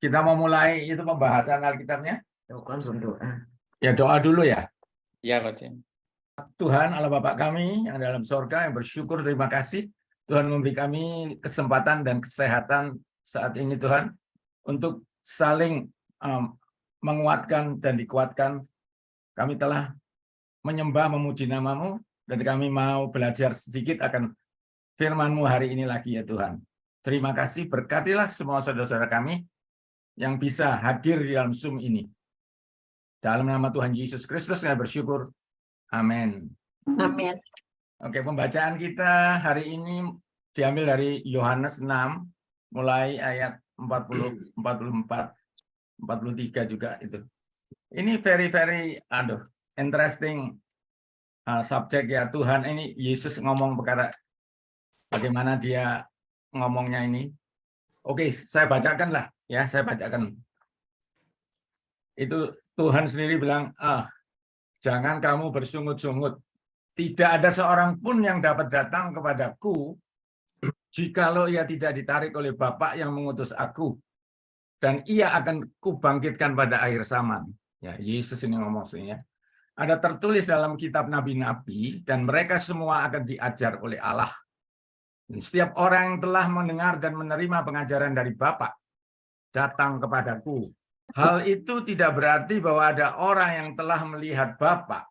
Kita mau mulai itu pembahasan Alkitabnya. Langsung doa. Ya doa dulu ya. Ya, Coach. Tuhan Allah Bapa kami yang dalam sorga, yang bersyukur, terima kasih Tuhan memberi kami kesempatan dan kesehatan saat ini Tuhan untuk saling menguatkan dan dikuatkan. Kami telah menyembah memuji nama-Mu dan kami mau belajar sedikit akan firman-Mu hari ini lagi ya Tuhan. Terima kasih, berkatilah semua saudara-saudara kami yang bisa hadir di dalam Zoom ini. Dalam nama Tuhan Yesus Kristus saya bersyukur. Amin. Amin. Oke, pembacaan kita hari ini diambil dari Yohanes 6, mulai ayat 40, 44, 43 juga itu. Ini very interesting subjek ya Tuhan. Ini Yesus ngomong perkara bagaimana dia ngomongnya ini. Oke, saya bacakan lah ya, saya bacakan. Itu Tuhan sendiri bilang, jangan kamu bersungut-sungut. Tidak ada seorang pun yang dapat datang kepadaku jikalau ia tidak ditarik oleh Bapa yang mengutus aku. Dan ia akan kubangkitkan pada akhir zaman. Ya, Yesus ini ngomong maksudnya. Ada tertulis dalam kitab nabi-nabi dan mereka semua akan diajar oleh Allah. Dan setiap orang yang telah mendengar dan menerima pengajaran dari Bapa datang kepadaku. Hal itu tidak berarti bahwa ada orang yang telah melihat Bapa.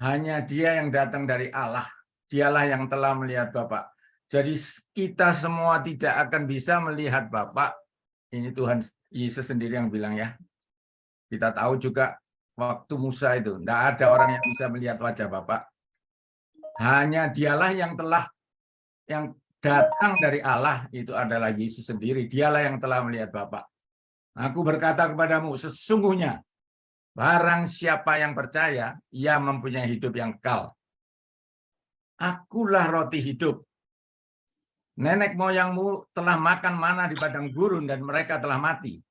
Hanya dia yang datang dari Allah. Dialah yang telah melihat Bapa. Jadi kita semua tidak akan bisa melihat Bapa. Ini Tuhan Yesus sendiri yang bilang ya. Kita tahu juga waktu Musa itu. Tidak ada orang yang bisa melihat wajah Bapa. Hanya dialah yang datang dari Allah. Itu adalah Yesus sendiri. Dialah yang telah melihat Bapa. Aku berkata kepadamu, sesungguhnya barang siapa yang percaya, ia mempunyai hidup yang kekal. Akulah roti hidup. Nenek moyangmu telah makan mana di padang gurun dan mereka telah mati.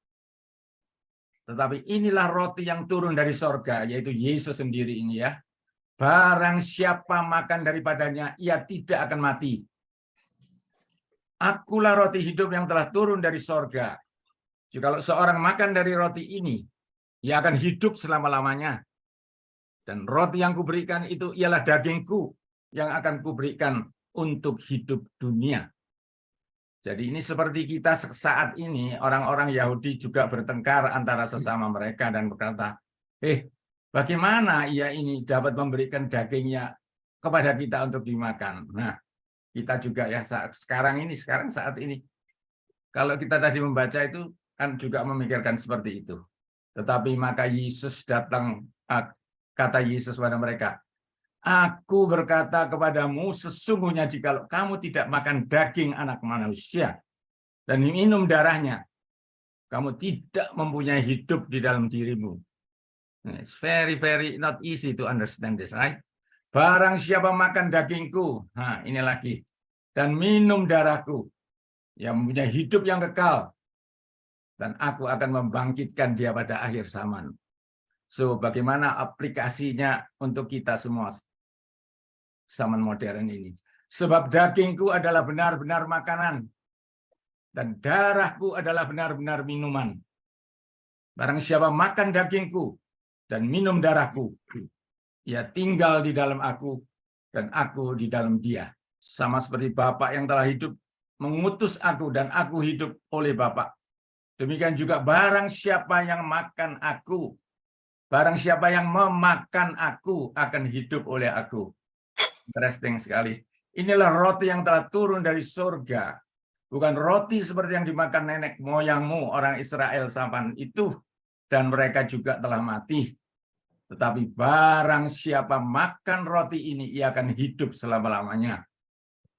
Tetapi inilah roti yang turun dari sorga, yaitu Yesus sendiri ini ya. Barang siapa makan daripadanya, ia tidak akan mati. Akulah roti hidup yang telah turun dari sorga. Jikalau seorang makan dari roti ini, ia akan hidup selama-lamanya. Dan roti yang kuberikan itu ialah dagingku yang akan kuberikan untuk hidup dunia. Jadi ini seperti kita saat ini, orang-orang Yahudi juga bertengkar antara sesama mereka dan berkata, bagaimana ia ini dapat memberikan dagingnya kepada kita untuk dimakan? Nah, kita juga ya sekarang saat ini, kalau kita tadi membaca itu kan juga memikirkan seperti itu. Tetapi maka Yesus datang, kata Yesus pada mereka, Aku berkata kepadamu, sesungguhnya jikalau kamu tidak makan daging anak manusia dan minum darahnya, kamu tidak mempunyai hidup di dalam dirimu. It's very not easy to understand this, right? Barang siapa makan dagingku, ini lagi, dan minum darahku, yang mempunyai hidup yang kekal, dan aku akan membangkitkan dia pada akhir zaman. So, bagaimana aplikasinya untuk kita semua zaman modern ini? Sebab dagingku adalah benar-benar makanan, dan darahku adalah benar-benar minuman. Barang siapa makan dagingku dan minum darahku, ia tinggal di dalam aku, dan aku di dalam dia. Sama seperti Bapa yang telah hidup mengutus aku, dan aku hidup oleh Bapa. Demikian juga barang siapa yang makan aku, barang siapa yang memakan aku akan hidup oleh aku. Interesting sekali. Inilah roti yang telah turun dari surga. Bukan roti seperti yang dimakan nenek moyangmu, orang Israel zaman itu. Dan mereka juga telah mati. Tetapi barang siapa makan roti ini, ia akan hidup selama-lamanya.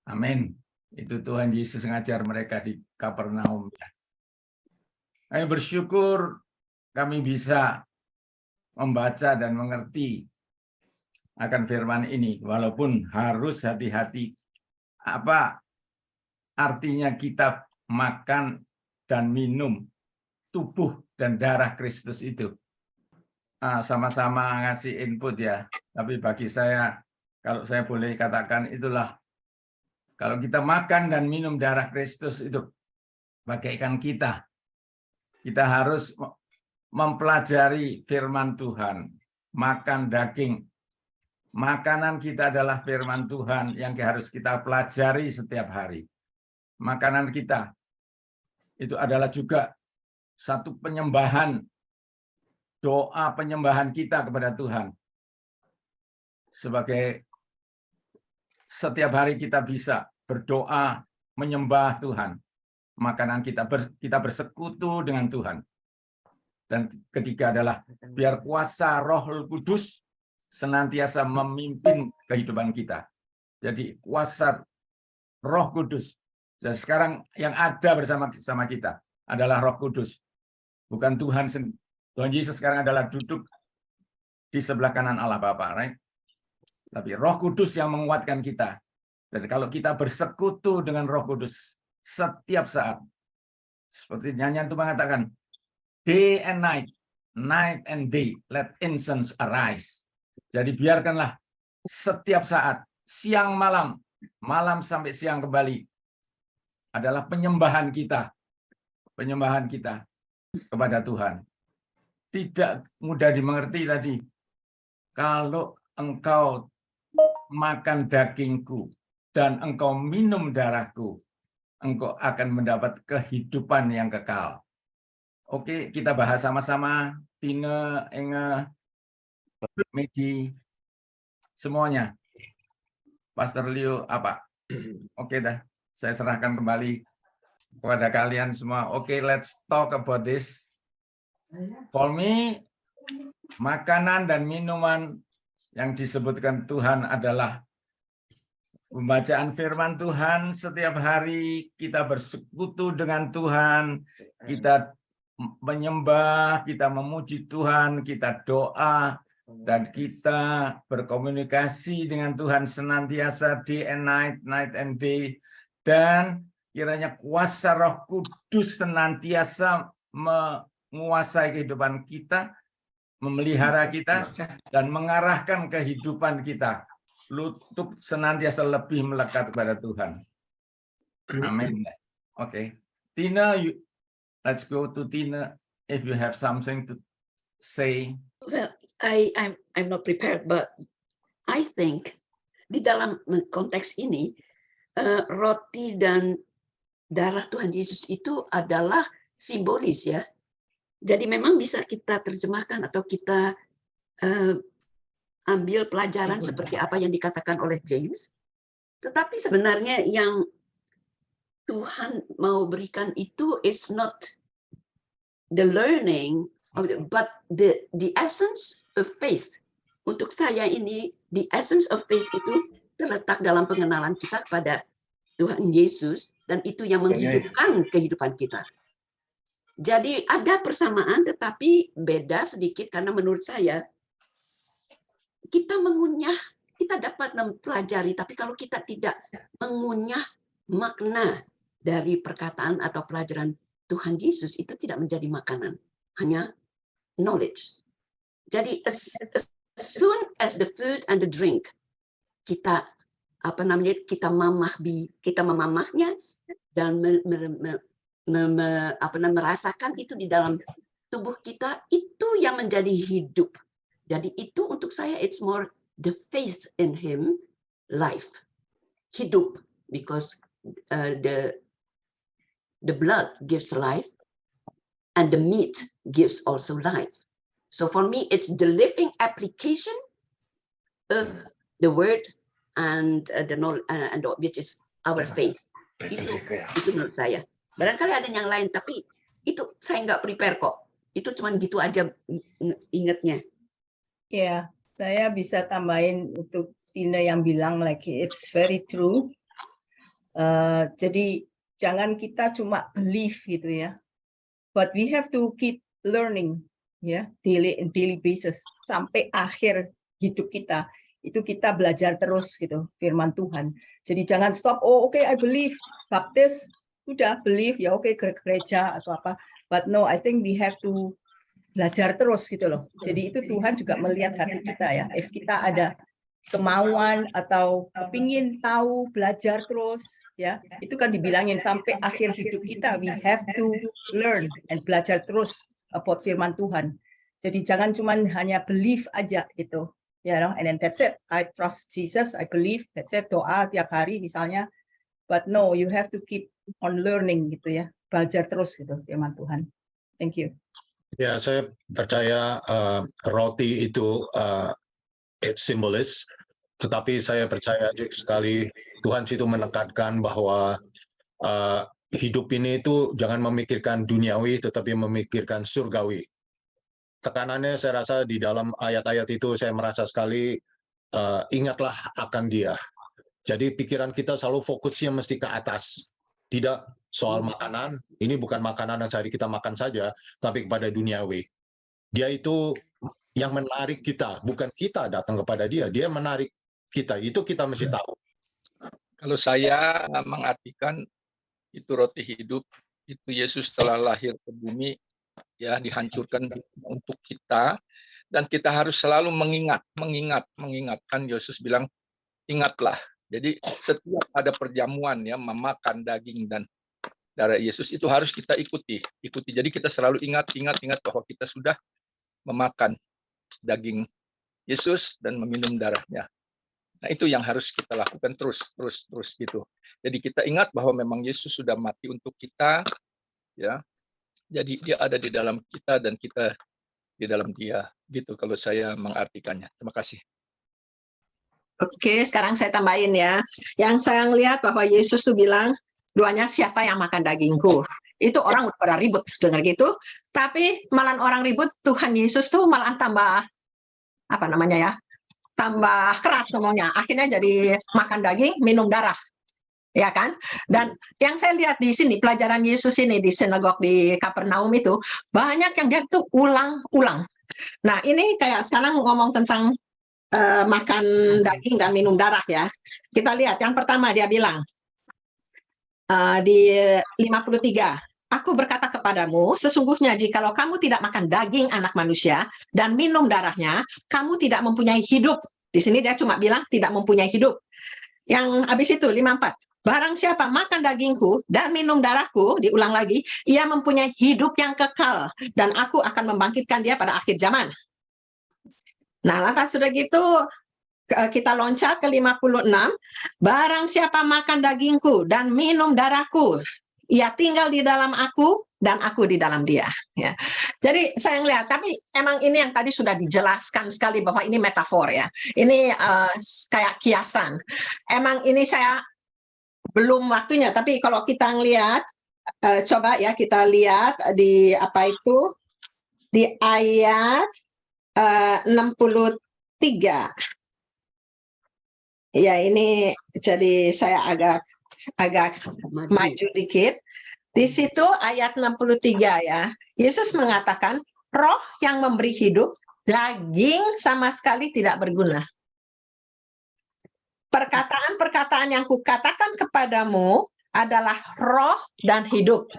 Amin. Itu Tuhan Yesus mengajar mereka di Kapernaum. Kami bersyukur kami bisa membaca dan mengerti akan firman ini, walaupun harus hati-hati apa artinya kita makan dan minum tubuh dan darah Kristus itu. Sama-sama ngasih input ya, tapi bagi saya, kalau saya boleh katakan itulah, kalau kita makan dan minum darah Kristus itu bagaikan kita Kita harus mempelajari firman Tuhan, makan daging. Makanan kita adalah firman Tuhan yang harus kita pelajari setiap hari. Makanan kita itu adalah juga satu penyembahan, doa penyembahan kita kepada Tuhan. Sebagai setiap hari kita bisa berdoa, menyembah Tuhan. Makanan kita bersekutu dengan Tuhan. Dan ketiga adalah biar kuasa Roh Kudus senantiasa memimpin kehidupan kita. Jadi kuasa Roh Kudus. Dan sekarang yang ada bersama kita adalah Roh Kudus. Bukan Tuhan. Tuhan Yesus sekarang adalah duduk di sebelah kanan Allah Bapa, right? Tapi Roh Kudus yang menguatkan kita. Dan kalau kita bersekutu dengan Roh Kudus setiap saat, seperti nyanyian itu mengatakan, day and night, night and day, let incense arise. Jadi biarkanlah setiap saat, siang malam, malam sampai siang kembali, adalah penyembahan kita kepada Tuhan. Tidak mudah dimengerti tadi. Kalau engkau makan dagingku dan engkau minum darahku, engkau akan mendapat kehidupan yang kekal. Oke, kita bahas sama-sama. Tine, Inge, Medi, semuanya. Pastor Leo, apa? Oke dah, saya serahkan kembali kepada kalian semua. Oke, let's talk about this. For me, makanan dan minuman yang disebutkan Tuhan adalah pembacaan firman Tuhan setiap hari, kita bersekutu dengan Tuhan, kita menyembah, kita memuji Tuhan, kita doa, dan kita berkomunikasi dengan Tuhan senantiasa day and night, night and day, dan kiranya kuasa Roh Kudus senantiasa menguasai kehidupan kita, memelihara kita, dan mengarahkan kehidupan kita untuk senantiasa lebih melekat kepada Tuhan. Amin. Oke. Tina, let's go to Tina if you have something to say. Well, I'm not prepared, but I think di dalam konteks ini roti dan darah Tuhan Yesus itu adalah simbolis ya. Jadi memang bisa kita terjemahkan atau kita ambil pelajaran seperti apa yang dikatakan oleh James. Tetapi sebenarnya yang Tuhan mau berikan itu is not the learning, but the essence of faith. Untuk saya ini, the essence of faith itu terletak dalam pengenalan kita kepada Tuhan Yesus, dan itu yang menghidupkan kehidupan kita. Jadi ada persamaan tetapi beda sedikit, karena menurut saya kita mengunyah, kita dapat mempelajari, tapi kalau kita tidak mengunyah makna dari perkataan atau pelajaran Tuhan Yesus, itu tidak menjadi makanan, hanya knowledge. Jadi as soon as the food and the drink kita kita memamahnya dan merasakan itu di dalam tubuh kita, itu yang menjadi hidup. Jadi itu untuk saya it's more the faith in Him, life, hidup, because the blood gives life and the meat gives also life. So for me it's the living application of the word and which is our faith. Itu menurut saya. Barangkali ada yang lain, tapi itu saya nggak prepare kok. Itu cuma gitu aja ingatnya. Ya, saya bisa tambahin untuk Tina yang bilang it's very true. Jadi jangan kita cuma believe gitu ya, but we have to keep learning ya, daily basis sampai akhir hidup kita. Itu kita belajar terus gitu firman Tuhan. Jadi jangan stop. Oh oke, I believe, baptis udah believe ya, oke, gereja atau apa. But no, I think we have to belajar terus gitu loh. Jadi itu Tuhan juga melihat hati kita ya. If kita ada kemauan atau kepingin tahu, belajar terus, ya, itu kan dibilangin sampai akhir hidup kita we have to learn and belajar terus about firman Tuhan. Jadi jangan cuma hanya believe aja gitu, ya, and then that's it. I trust Jesus, I believe, that's it. Doa tiap hari misalnya, but no, you have to keep on learning gitu ya, belajar terus gitu firman Tuhan. Thank you. Ya, saya percaya roti itu it's simbolis, tetapi saya percaya sekali Tuhan situ menekankan bahwa hidup ini itu jangan memikirkan duniawi, tetapi memikirkan surgawi. Tekanannya saya rasa di dalam ayat-ayat itu saya merasa sekali ingatlah akan Dia. Jadi pikiran kita selalu fokusnya mesti ke atas. Tidak soal makanan, ini bukan makanan yang sehari kita makan saja, tapi kepada duniawi. Dia itu yang menarik kita, bukan kita datang kepada Dia, Dia menarik kita. Itu kita mesti tahu. Kalau saya mengartikan itu roti hidup, itu Yesus telah lahir ke bumi, ya, dihancurkan untuk kita, dan kita harus selalu mengingatkan. Yesus bilang, ingatlah. Jadi setiap ada perjamuan, ya, memakan daging dan darah Yesus itu harus kita ikuti. Jadi kita selalu ingat bahwa kita sudah memakan daging Yesus dan meminum darahnya. Nah, itu yang harus kita lakukan terus gitu. Jadi kita ingat bahwa memang Yesus sudah mati untuk kita, ya. Jadi Dia ada di dalam kita dan kita di dalam Dia. Gitu kalau saya mengartikannya. Terima kasih. Oke, sekarang saya tambahin ya. Yang saya lihat bahwa Yesus tuh bilang, duanya siapa yang makan dagingku. Itu orang udah pada ribut dengar gitu. Tapi malah orang ribut, Tuhan Yesus tuh malah tambah, apa namanya ya, tambah keras ngomongnya. Akhirnya jadi makan daging, minum darah. Ya kan? Dan yang saya lihat di sini, pelajaran Yesus ini di sinagog di Kapernaum itu, banyak yang dia tuh ulang-ulang. Nah, ini kayak sekarang ngomong tentang makan daging dan minum darah ya. Kita lihat yang pertama dia bilang di 53, aku berkata kepadamu, sesungguhnya jikalau kamu tidak makan daging anak manusia dan minum darahnya, kamu tidak mempunyai hidup. Di sini dia cuma bilang tidak mempunyai hidup. Yang habis itu 54, barang siapa makan dagingku dan minum darahku, diulang lagi, ia mempunyai hidup yang kekal dan aku akan membangkitkan dia pada akhir zaman. Nah, lantas sudah gitu kita loncat ke 56, barang siapa makan dagingku dan minum darahku, ia tinggal di dalam aku dan aku di dalam dia. Ya. Jadi saya ngelihat, tapi emang ini yang tadi sudah dijelaskan sekali bahwa ini metafor ya. Ini kayak kiasan. Emang ini saya belum waktunya, tapi kalau kita ngelihat, coba ya kita lihat di apa itu, di ayat 63. Ya, ini jadi saya agak maju dikit. Di situ ayat 63 ya. Yesus mengatakan, roh yang memberi hidup, daging sama sekali tidak berguna. Perkataan-perkataan yang kukatakan kepadamu adalah roh dan hidup.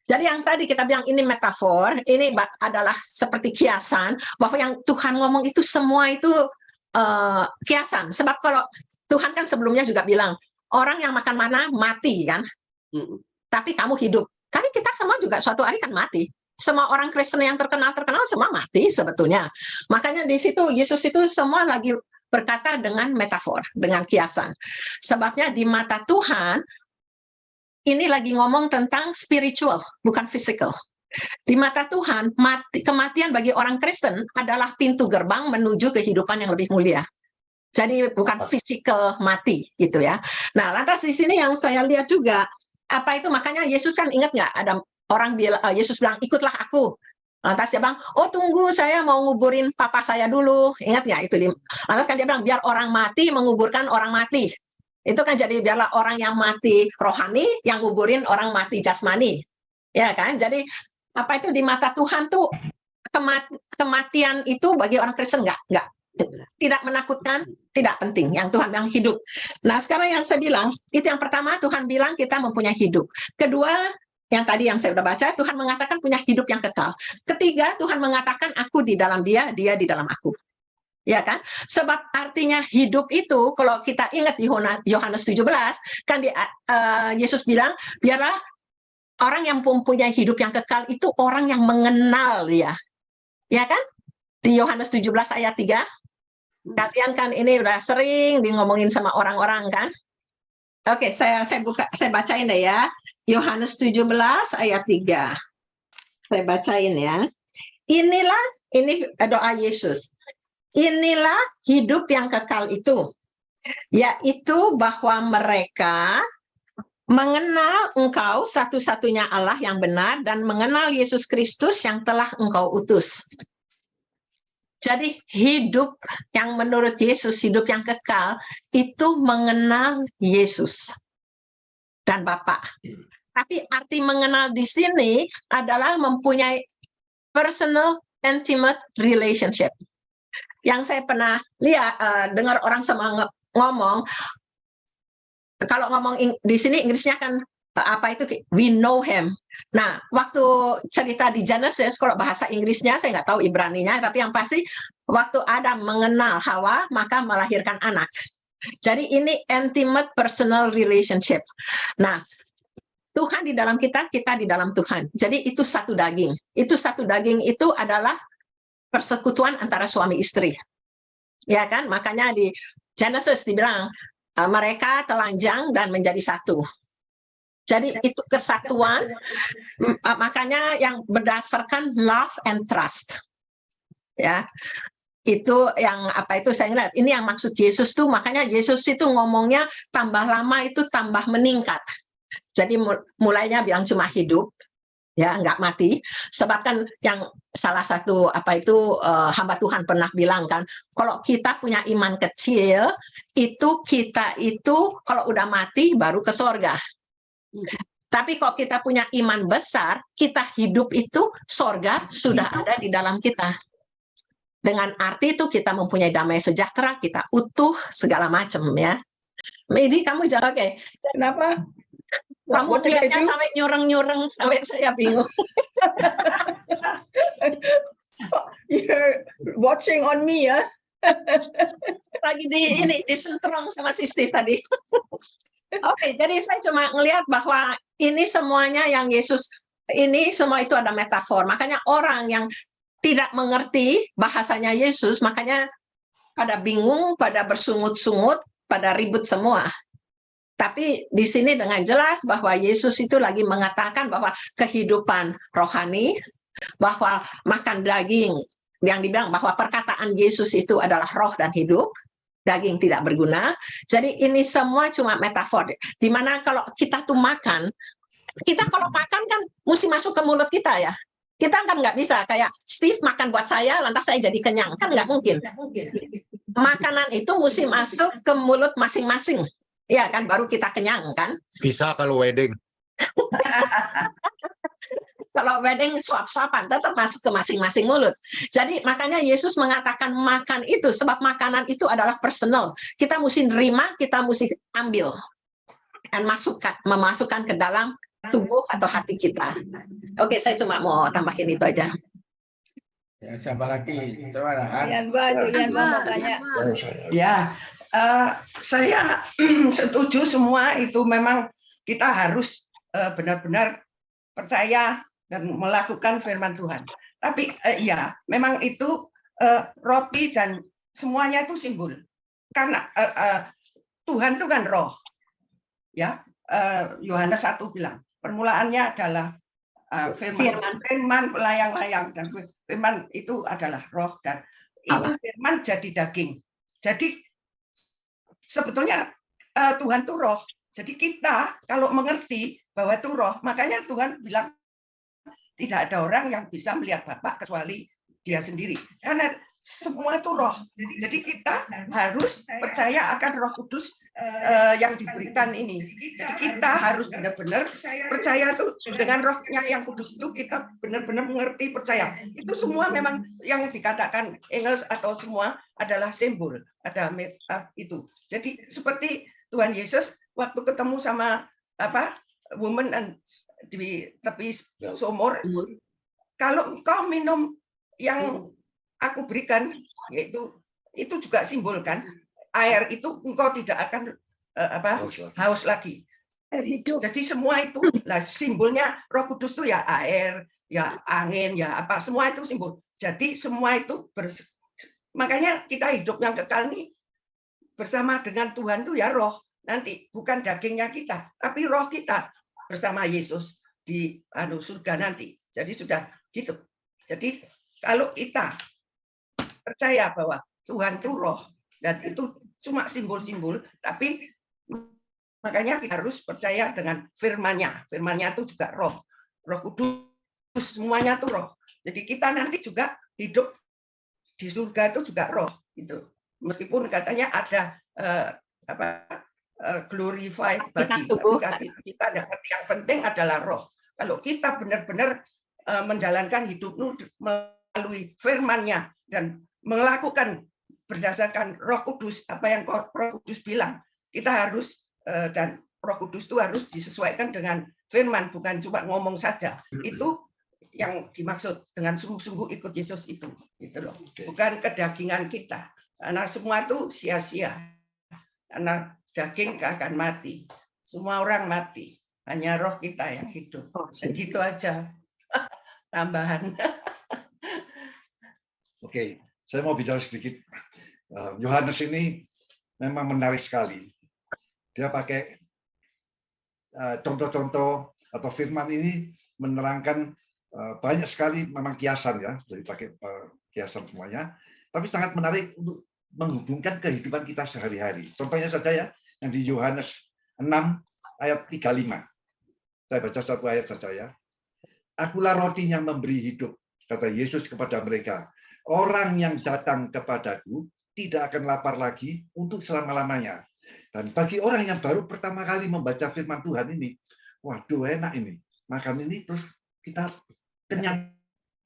Jadi yang tadi kita bilang ini metafor, ini adalah seperti kiasan, bahwa yang Tuhan ngomong itu semua itu kiasan. Sebab kalau Tuhan kan sebelumnya juga bilang, orang yang makan mana mati kan, tapi kamu hidup. Tapi kita semua juga suatu hari kan mati. Semua orang Kristen yang terkenal semua mati sebetulnya. Makanya di situ Yesus itu semua lagi berkata dengan metafor, dengan kiasan. Sebabnya di mata Tuhan, ini lagi ngomong tentang spiritual, bukan physical. Di mata Tuhan, kematian bagi orang Kristen adalah pintu gerbang menuju kehidupan yang lebih mulia. Jadi bukan physical mati gitu ya. Nah, lantas di sini yang saya lihat juga, apa itu makanya Yesus kan ingat nggak ada orang Yesus bilang ikutlah aku. Lantas dia bilang, oh tunggu saya mau nguburin papa saya dulu. Ingat nggak itu? Lantas kan dia bilang biar orang mati menguburkan orang mati. Itu kan jadi biarlah orang yang mati rohani yang nguburin orang mati jasmani. Ya kan? Jadi apa itu di mata Tuhan tuh kematian itu bagi orang Kristen tidak menakutkan, tidak penting. Yang Tuhan bilang hidup. Nah, sekarang yang saya bilang, itu yang pertama Tuhan bilang kita mempunyai hidup. Kedua, yang tadi yang saya udah baca, Tuhan mengatakan punya hidup yang kekal. Ketiga, Tuhan mengatakan aku di dalam dia, dia di dalam aku. Ya kan? Sebab artinya hidup itu, kalau kita ingat di Yohanes 17, kan Yesus bilang, biarlah orang yang mempunyai hidup yang kekal itu orang yang mengenal dia. Ya kan? Di Yohanes 17 ayat 3. Kalian kan ini udah sering ngomongin sama orang-orang kan? Oke, saya bacain deh ya. Yohanes 17 ayat 3. Saya bacain ya. Ini doa Yesus. Inilah hidup yang kekal itu, yaitu bahwa mereka mengenal Engkau satu-satunya Allah yang benar dan mengenal Yesus Kristus yang telah Engkau utus. Jadi hidup yang menurut Yesus, hidup yang kekal, itu mengenal Yesus dan Bapa. Tapi arti mengenal di sini adalah mempunyai personal, intimate relationship. Yang saya pernah lihat, dengar orang sama ngomong, kalau ngomong di sini Inggrisnya kan apa itu, we know him. Nah, waktu cerita di Genesis, kalau bahasa Inggrisnya saya nggak tahu Ibraninya, tapi yang pasti waktu Adam mengenal Hawa, maka melahirkan anak. Jadi ini intimate personal relationship. Nah, Tuhan di dalam kita, kita di dalam Tuhan. Jadi itu satu daging. Itu satu daging itu adalah persekutuan antara suami istri. Ya kan? Makanya di Genesis dibilang mereka telanjang dan menjadi satu. Jadi itu kesatuan, makanya yang berdasarkan love and trust. Ya. Itu yang apa itu saya lihat. Ini yang maksud Yesus tuh, makanya Yesus itu ngomongnya tambah lama itu tambah meningkat. Jadi mulainya bilang cuma hidup, ya nggak mati. Sebab kan yang salah satu apa itu hamba Tuhan pernah bilang kan, kalau kita punya iman kecil, itu kita itu kalau udah mati baru ke sorga. Tapi kalau kita punya iman besar, kita hidup itu sorga sudah ada di dalam kita. Dengan arti itu kita mempunyai damai sejahtera, kita utuh segala macam ya. Jadi kamu jangan oke. Kenapa? Kamu lihatnya sampai nyureng-nyureng sampai saya bingung. You're watching on me ya. Lagi disenterong sama si Steve tadi. Oke, jadi saya cuma ngelihat bahwa ini semuanya yang Yesus, ini semua itu ada metafor. Makanya orang yang tidak mengerti bahasanya Yesus, makanya pada bingung, pada bersungut-sungut, pada ribut semua. Tapi di sini dengan jelas bahwa Yesus itu lagi mengatakan bahwa kehidupan rohani, bahwa makan daging, yang dibilang bahwa perkataan Yesus itu adalah roh dan hidup, daging tidak berguna. Jadi ini semua cuma metafor. Dimana kalau kita tuh makan, kita kalau makan kan mesti masuk ke mulut kita ya. Kita kan nggak bisa kayak Steve makan buat saya, lantas saya jadi kenyang. Kan nggak mungkin. Makanan itu mesti masuk ke mulut masing-masing. Ya kan, baru kita kenyang kan. Bisa kalau wedding. Kalau wedding suap-suapan tetap masuk ke masing-masing mulut. Jadi makanya Yesus mengatakan makan itu, sebab makanan itu adalah personal. Kita mesti nerima, kita mesti ambil. Dan memasukkan ke dalam tubuh atau hati kita. Oke, saya cuma mau tambahin itu aja. Ya, siapa lagi? Coba Julian mau tanya. Ya, saya setuju semua itu memang kita harus benar-benar percaya dan melakukan firman Tuhan. Tapi ya, memang itu roti dan semuanya itu simbol. Karena Tuhan itu kan roh. Ya, Yohanes 1 bilang, permulaannya adalah firman melayang-layang, dan firman itu adalah roh, dan itu firman jadi daging. Jadi sebetulnya Tuhan itu roh. Jadi kita kalau mengerti bahwa itu roh, makanya Tuhan bilang tidak ada orang yang bisa melihat Bapa kecuali Dia sendiri. Karena semua itu roh. Jadi kita harus percaya akan Roh Kudus yang diberikan ini. Jadi kita harus benar-benar percaya tuh dengan Rohnya yang kudus itu, kita benar-benar mengerti, percaya. Itu semua memang yang dikatakan Engels atau semua adalah simbol, ada itu. Jadi seperti Tuhan Yesus waktu ketemu sama woman di tepi sumur, kalau engkau minum yang aku berikan, yaitu itu juga simbol kan. Air itu engkau tidak akan haus lagi. Hidup. Jadi semua itu, lah simbolnya Roh Kudus itu ya air, ya angin, ya apa, semua itu simbol. Jadi semua itu makanya kita hidup yang kekal nih bersama dengan Tuhan itu ya roh. Nanti bukan dagingnya kita, tapi roh kita bersama Yesus di surga nanti. Jadi sudah gitu. Jadi kalau kita percaya bahwa Tuhan itu roh dan itu cuma simbol-simbol, tapi makanya kita harus percaya dengan firman-Nya. Firman-Nya itu juga roh. Roh Kudus semuanya itu roh. Jadi kita nanti juga hidup di surga itu juga roh gitu. Meskipun katanya ada glorified body, tapi kita tidak ngerti. Yang penting adalah roh. Kalau kita benar-benar menjalankan hidup melalui firman-Nya dan melakukan berdasarkan Roh Kudus, apa yang Roh Kudus bilang, kita harus dan Roh Kudus itu harus disesuaikan dengan firman, bukan cuma ngomong saja. Itu yang dimaksud dengan sungguh-sungguh ikut Yesus itu, gitu loh. Bukan kedagingan kita, karena semua itu sia-sia. Karena daging akan mati, semua orang mati, hanya roh kita yang hidup. Segitu aja tambahan. Oke, saya mau bicara sedikit. Yohanes ini memang menarik sekali. Dia pakai contoh-contoh atau firman ini menerangkan banyak sekali memang kiasan ya, jadi pakai kiasan semuanya. Tapi sangat menarik untuk menghubungkan kehidupan kita sehari-hari. Contohnya saja ya, yang di Yohanes 6 ayat 35. Saya baca satu ayat saja ya. Akulah roti yang memberi hidup, kata Yesus kepada mereka. Orang yang datang kepadaku tidak akan lapar lagi untuk selama-lamanya. Dan bagi orang yang baru pertama kali membaca firman Tuhan ini, waduh enak ini. Makan ini terus kita kenyang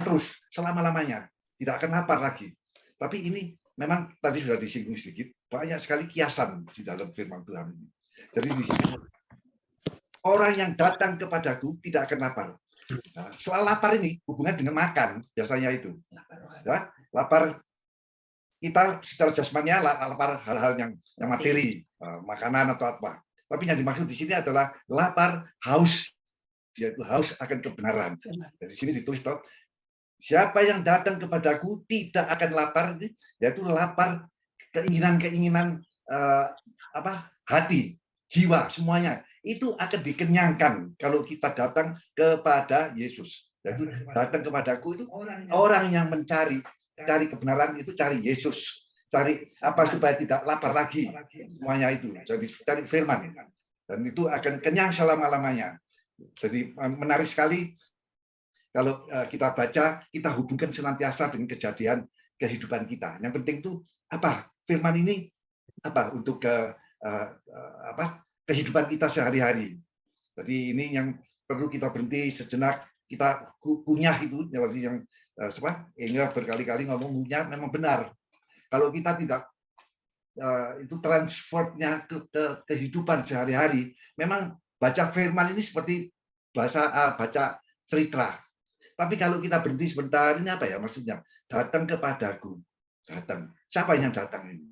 terus selama-lamanya. Tidak akan lapar lagi. Tapi ini memang tadi sudah disinggung sedikit, banyak sekali kiasan di dalam firman Tuhan ini. Jadi di sini, orang yang datang kepadaku tidak akan lapar. Nah, soal lapar ini hubungan dengan makan biasanya itu. Ya, lapar kita secara jasmani lapar hal-hal yang materi, makanan atau apa. Tapi yang dimaksud di sini adalah lapar haus, yaitu haus akan kebenaran. Dari sini ditulis toh, siapa yang datang kepadaku tidak akan lapar, yaitu lapar keinginan-keinginan hati, jiwa, semuanya itu akan dikenyangkan kalau kita datang kepada Yesus. Jadi datang kepadaku itu orang yang mencari kebenaran itu cari Yesus, cari apa supaya tidak lapar lagi, semuanya itu. Jadi cari firman dan itu akan kenyang selama-lamanya. Jadi menarik sekali kalau kita baca, kita hubungkan senantiasa dengan kejadian kehidupan kita. Yang penting itu apa? Firman ini apa untuk kehidupan kita sehari-hari. Jadi ini yang perlu kita berhenti sejenak, kita kunyah itu, yang Inga berkali-kali ngomong kunyah, memang benar. Kalau kita tidak itu transfernya ke kehidupan sehari-hari, memang baca firman ini seperti baca cerita. Tapi kalau kita berhenti sebentar, ini apa ya maksudnya? Datang kepadaku. Datang. Siapa yang datang ini?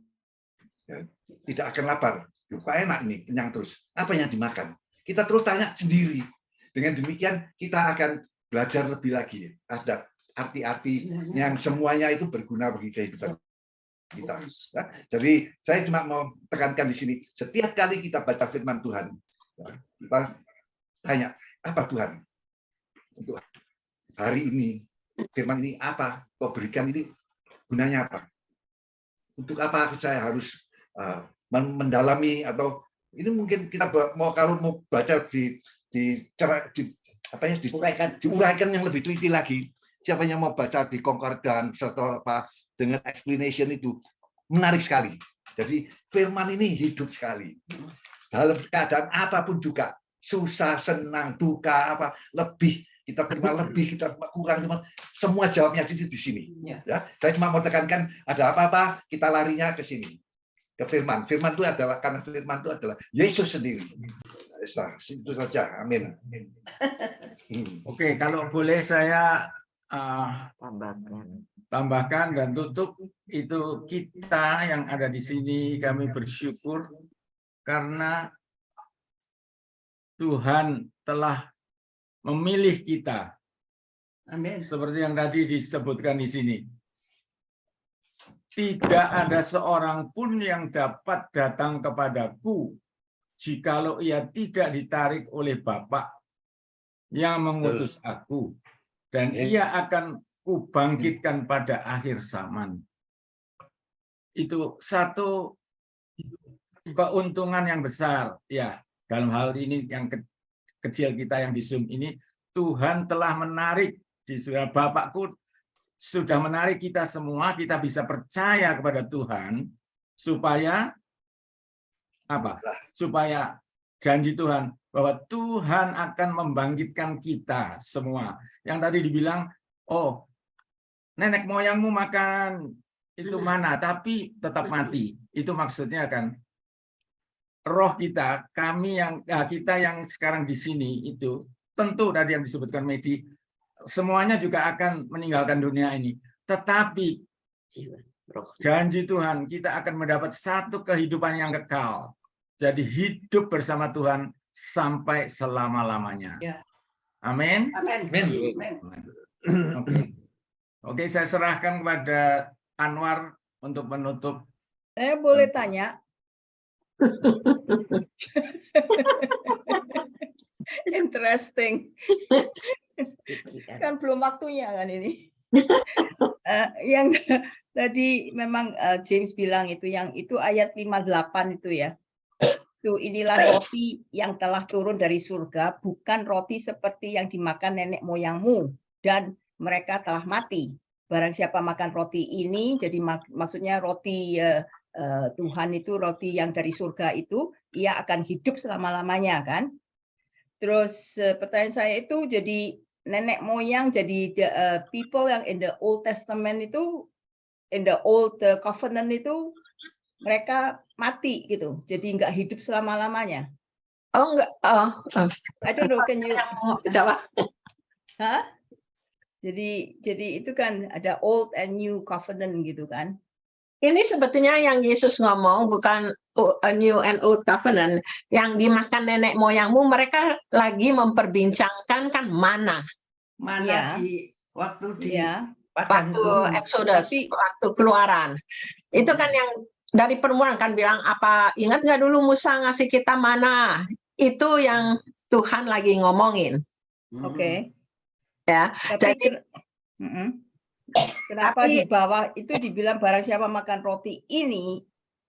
Ya, tidak akan lapar. Kok enak ini, kenyang terus. Apa yang dimakan? Kita terus tanya sendiri. Dengan demikian kita akan belajar lebih lagi. Ada arti-arti yang semuanya itu berguna bagi kehidupan kita. Ya, jadi saya cuma mau tekankan di sini. Setiap kali kita baca firman Tuhan, ya, kita tanya, apa Tuhan? Untuk hari ini, firman ini apa? Kau berikan ini gunanya apa? Untuk apa saya harus mendalami atau ini mungkin kita kalau mau baca diuraikan yang lebih teliti lagi. Siapa yang mau baca di konkordan serta apa dengan explanation itu menarik sekali. Jadi firman ini hidup sekali. Dalam keadaan apapun juga, susah, senang, duka, apa lebih kita terima lebih, kita kurang, semua jawabnya di sini. Ya, saya cuma mau tekankan ada apa-apa kita larinya ke sini, ke firman. Firman itu adalah karena firman itu adalah Yesus sendiri. Itu saja. Amin. Oke, kalau boleh saya tambahkan dan tutup itu kita yang ada di sini, kami bersyukur karena Tuhan telah memilih kita. Amin. Seperti yang tadi disebutkan di sini. Tidak ada seorang pun yang dapat datang kepadaku jikalau ia tidak ditarik oleh Bapa yang mengutus aku, dan ia akan kubangkitkan pada akhir zaman. Itu satu keuntungan yang besar ya. Dalam hal ini yang kecil kita yang di Zoom ini, Tuhan telah menarik di surga. Bapakku sudah menarik kita semua, kita bisa percaya kepada Tuhan supaya apa? Supaya janji Tuhan bahwa Tuhan akan membangkitkan kita semua. Yang tadi dibilang, oh, nenek moyangmu makan itu mana, tapi tetap mati. Itu maksudnya kan roh kita, kita yang sekarang di sini itu tentu tadi yang disebutkan Medi, semuanya juga akan meninggalkan dunia ini. Tetapi janji Tuhan, kita akan mendapat satu kehidupan yang kekal. Jadi hidup bersama Tuhan sampai selama-lamanya. Amin. Oke, saya serahkan kepada Anwar untuk menutup. Saya boleh tanya? Interesting. Kan belum waktunya kan ini. Yang tadi memang James bilang itu, yang itu ayat 58 itu ya. Itu inilah roti yang telah turun dari surga, bukan roti seperti yang dimakan nenek moyangmu dan mereka telah mati. Barang siapa makan roti ini, jadi maksudnya roti Tuhan itu, roti yang dari surga itu, ia akan hidup selama-lamanya kan. Terus pertanyaan saya itu, jadi nenek moyang, jadi people yang in the Old Testament itu, in the Old Covenant itu, mereka mati gitu, jadi nggak hidup selama-lamanya. Oh enggak, I don't know, can you? Jawab. Hah? Jadi itu kan ada Old and New Covenant gitu kan? Ini sebetulnya yang Yesus ngomong bukan a New and Old Covenant. Yang dimakan nenek moyangmu, mereka lagi memperbincangkan kan mana. Mana di waktu di waktu Exodus, waktu keluaran. Itu kan yang dari permulaan kan bilang apa, ingat nggak dulu Musa ngasih kita mana? Itu yang Tuhan lagi ngomongin. Oke. Ya, jadi kenapa di bawah itu dibilang barang siapa makan roti ini,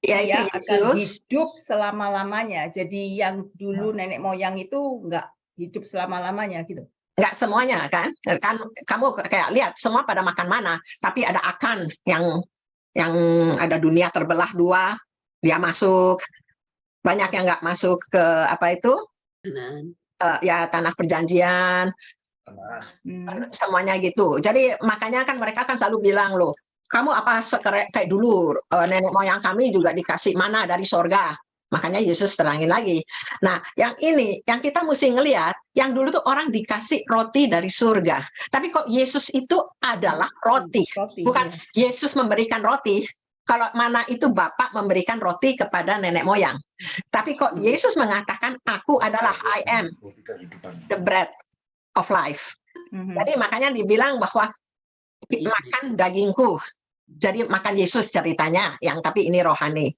ya, dia itu akan hidup selama-lamanya. Jadi yang dulu nenek moyang itu nggak hidup selama-lamanya gitu. Nggak semuanya kan kamu kayak lihat semua pada makan mana, tapi ada Akan yang ada dunia terbelah dua, dia masuk. Banyak yang nggak masuk ke apa itu ya tanah perjanjian. Semuanya gitu. Jadi makanya kan mereka kan selalu bilang loh, kamu apa kayak dulu nenek moyang kami juga dikasih mana dari sorga. Makanya Yesus terangin lagi. Nah, yang ini yang kita mesti ngelihat, yang dulu tuh orang dikasih roti dari surga. Tapi kok Yesus itu adalah roti. Bukan Yesus memberikan roti. Kalau mana itu Bapa memberikan roti kepada nenek moyang. Tapi kok Yesus mengatakan aku adalah I am the bread of life. Jadi makanya dibilang bahwa makan dagingku. Jadi makan Yesus ceritanya, yang tapi ini rohani,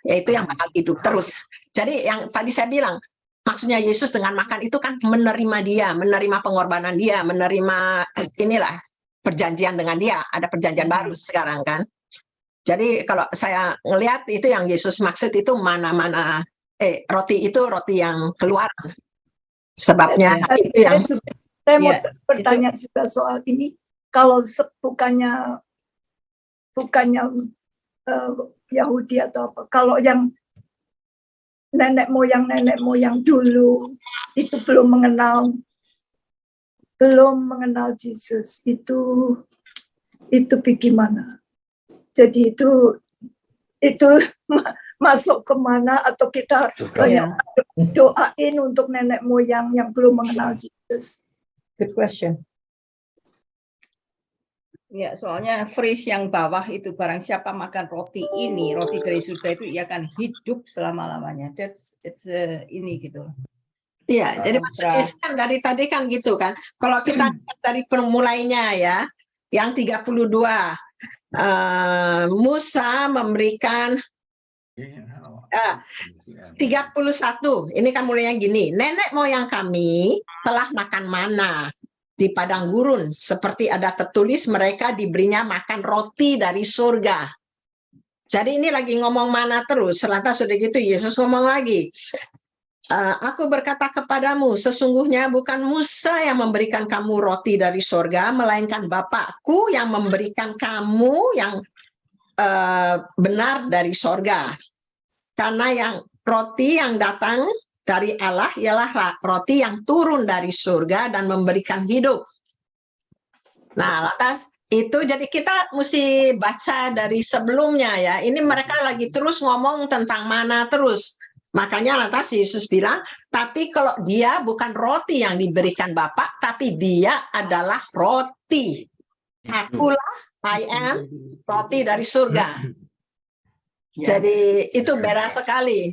yaitu yang bakal hidup terus. Jadi yang tadi saya bilang, maksudnya Yesus dengan makan itu kan menerima dia, menerima pengorbanan dia, menerima inilah perjanjian dengan dia. Ada perjanjian baru sekarang kan. Jadi kalau saya ngelihat itu yang Yesus maksud itu mana-mana roti itu roti yang keluar. Sebabnya itu yang saya mau bertanya juga soal ini. Kalau bukannya Yahudi atau apa, kalau yang nenek moyang dulu itu belum mengenal Yesus, itu bagaimana? Jadi itu masuk kemana, atau kita banyak doain untuk nenek moyang yang belum mengenal Yesus? Good question. Ya, soalnya phrase yang bawah itu, barang siapa makan roti ini, roti dari surga itu, ia akan hidup selama-lamanya. It's ini gitu. Iya, jadi maksudnya kan dari tadi kan gitu kan. Kalau kita lihat dari permulainya ya, yang 32, Musa memberikan 31, ini kan mulainya gini, nenek moyang kami telah makan mana di padang gurun, seperti ada tertulis mereka diberinya makan roti dari surga. Jadi ini lagi ngomong mana terus, lantas sudah gitu Yesus ngomong lagi, aku berkata kepadamu, sesungguhnya bukan Musa yang memberikan kamu roti dari surga, melainkan Bapakku yang memberikan kamu yang benar dari surga. Karena yang roti yang datang dari Allah ialah roti yang turun dari surga dan memberikan hidup. Nah, lantas itu jadi kita mesti baca dari sebelumnya ya. Ini mereka lagi terus ngomong tentang mana terus. Makanya lantas Yesus bilang, tapi kalau dia bukan roti yang diberikan Bapa, tapi dia adalah roti. Akulah, I am roti dari surga. Jadi itu beda sekali.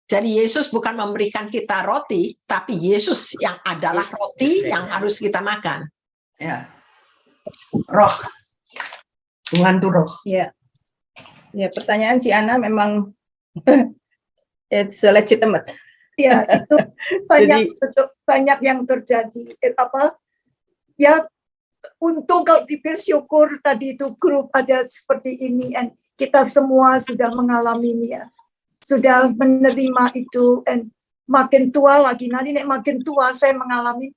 Jadi Yesus bukan memberikan kita roti, tapi Yesus yang adalah roti yang harus kita makan. Ya. Roh. Tuhan itu roh. Ya. Ya, pertanyaan si Ana memang it's legitimate. Ya, itu banyak yang terjadi. Ya, untung kalau bersyukur tadi itu grup ada seperti ini, dan kita semua sudah mengalaminya, sudah menerima itu, dan makin tua lagi. Nanti makin tua saya mengalami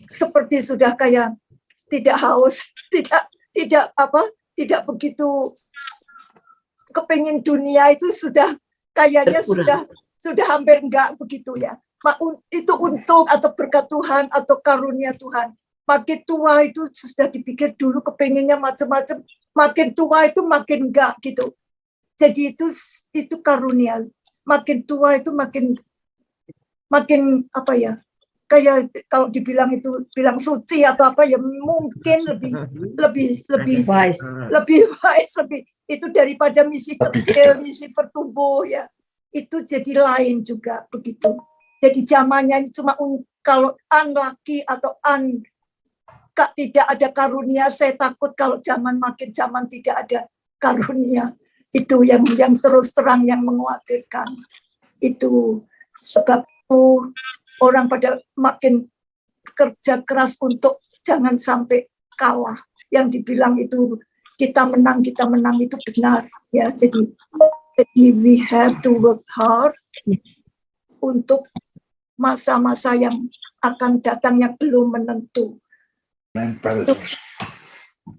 seperti sudah kayak tidak haus, tidak begitu kepingin dunia itu sudah kayaknya sudah hampir enggak begitu ya. Itu untung atau berkat Tuhan atau karunia Tuhan. Makin tua itu sudah dipikir dulu kepinginnya macam-macam, makin tua itu makin enggak gitu. Jadi itu karunia. Makin tua itu makin apa ya? Kayak kalau dibilang itu bilang suci atau apa ya, mungkin lebih wise, lebih itu daripada misi kecil, misi bertumbuh ya. Itu jadi lain juga begitu. Jadi zamannya cuma kalau unlucky atau tidak ada karunia, saya takut kalau zaman tidak ada karunia. Itu yang terus terang yang mengkhawatirkan. Itu sebab itu orang pada makin kerja keras untuk jangan sampai kalah. Yang dibilang itu kita menang itu benar ya. Jadi we have to work hard untuk masa-masa yang akan datang yang belum menentu.